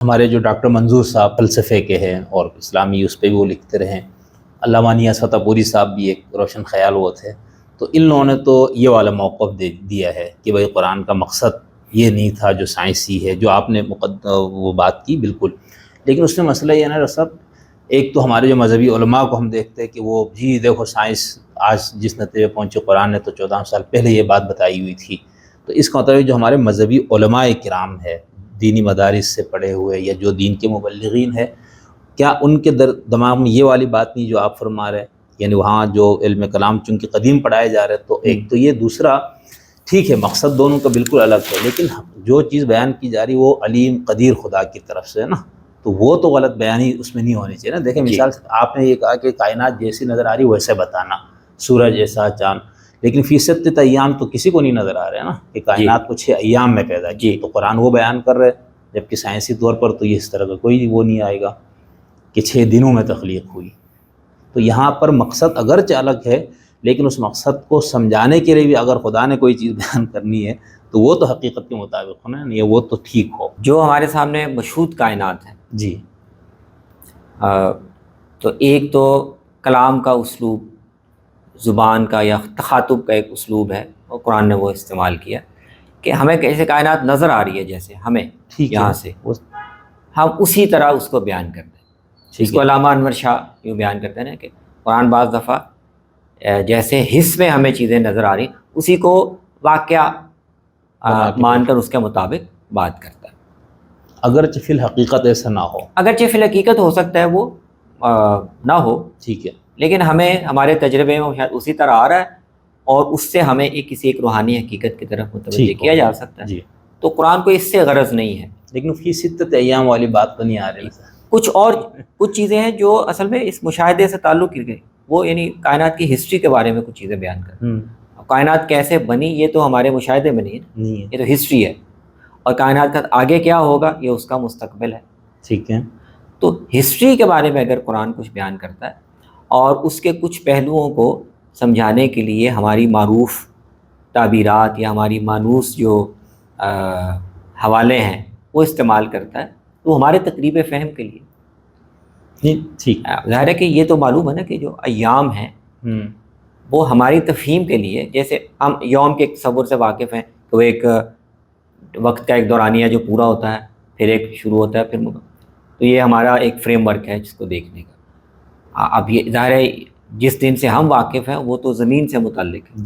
ہمارے جو ڈاکٹر منظور صاحب فلسفے کے ہیں اور اسلامی اس پہ بھی وہ لکھتے رہے، علامہ نیاز فتح پوری صاحب بھی ایک روشن خیال وہ تھے، تو ان لوگوں نے تو یہ والا موقف دیا ہے کہ بھائی قرآن کا مقصد یہ نہیں تھا جو سائنسی ہے، جو آپ نے وہ بات کی بالکل، لیکن اس میں مسئلہ یہ ہے نا ڈاکٹر صاحب، ایک تو ہمارے جو مذہبی علماء کو ہم دیکھتے ہیں کہ وہ جی دیکھو سائنس آج جس نتیجے پہنچے، قرآن نے تو 14 سال پہلے یہ بات بتائی ہوئی تھی، تو اس کا مطلب جو ہمارے مذہبی علماء کرام ہے، دینی مدارس سے پڑھے ہوئے یا جو دین کے مبلغین ہیں، کیا ان کے دماغ میں یہ والی بات نہیں جو آپ فرما رہے ہیں؟ یعنی وہاں جو علم کلام چونکہ قدیم پڑھائے جا رہے، تو ایک تو یہ، دوسرا ٹھیک ہے مقصد دونوں کا بالکل الگ ہے، لیکن جو چیز بیان کی جا رہی وہ علیم قدیر خدا کی طرف سے ہے نا، تو وہ تو غلط بیانی اس میں نہیں ہونی چاہیے نا۔ دیکھیں مثال آپ نے یہ کہا کہ کائنات جیسی نظر آ رہی ویسے بتانا، سورج ایسا، چاند، لیکن فی ستۃ ایام تو کسی کو نہیں نظر آ رہے ہیں نا کہ کائنات کو 6 ایام میں پیدا کی، تو قرآن وہ بیان کر رہے، جبکہ سائنسی طور پر تو یہ اس طرح کا کوئی وہ نہیں آئے گا کہ 6 دنوں میں تخلیق ہوئی۔ تو یہاں پر مقصد اگرچہ الگ ہے، لیکن اس مقصد کو سمجھانے کے لیے بھی اگر خدا نے کوئی چیز بیان کرنی ہے تو وہ تو حقیقت کے مطابق ہونا ہے، وہ تو ٹھیک ہو۔ جو ہمارے سامنے مشہود کائنات ہے جی، تو ایک تو کلام کا اسلوب، زبان کا یا تخاطب کا ایک اسلوب ہے، اور قرآن نے وہ استعمال کیا کہ ہمیں کیسے کائنات نظر آ رہی ہے، جیسے ہمیں یہاں سے ہم اسی طرح اس کو بیان کرتے ہیں۔ اس کو علامہ انور شاہ یوں بیان کرتے ہیں کہ قرآن بعض دفعہ جیسے حس میں ہمیں چیزیں نظر آ رہی اسی کو واقعہ مان کر اس کے مطابق بات کرتا ہے، اگرچہ فی الحقیقت ایسا نہ ہو، اگرچہ فی الحقیقت ہو سکتا ہے وہ نہ ہو، ٹھیک ہے، لیکن ہمیں ہمارے تجربے میں شاید اسی طرح آ رہا ہے، اور اس سے ہمیں کسی ایک روحانی حقیقت کی طرف متوجہ کیا جا سکتا ہے۔ جی، تو قرآن کو اس سے غرض نہیں ہے، لیکن فی ستۃ ایام والی بات تو نہیں آ رہی۔ کچھ چیزیں ہیں جو اصل میں اس مشاہدے سے تعلق کی گئی، وہ یعنی کائنات کی ہسٹری کے بارے میں کچھ چیزیں بیان کریں۔ کائنات کیسے بنی یہ تو ہمارے مشاہدے میں نہیں ہے، یہ تو ہسٹری ہے، اور کائنات کا آگے کیا ہوگا یہ اس کا مستقبل ہے، ٹھیک ہے۔ تو ہسٹری کے بارے میں اگر قرآن کچھ بیان کرتا ہے اور اس کے کچھ پہلوؤں کو سمجھانے کے لیے ہماری معروف تعبیرات یا ہماری مانوس جو حوالے ہیں وہ استعمال کرتا ہے، تو ہمارے تقریب فہم کے لیے ٹھیک، ظاہر ہے کہ یہ تو معلوم ہے نا کہ جو ایام ہیں وہ ہماری تفہیم کے لیے، جیسے ہم یوم کے تصور سے واقف ہیں تو ایک وقت کا ایک دورانیہ جو پورا ہوتا ہے، پھر ایک شروع ہوتا ہے، پھر تو یہ ہمارا ایک فریم ورک ہے جس کو دیکھنے کا۔ اب یہ ظاہر ہے جس دن سے ہم واقف ہیں وہ تو زمین سے متعلق ہے،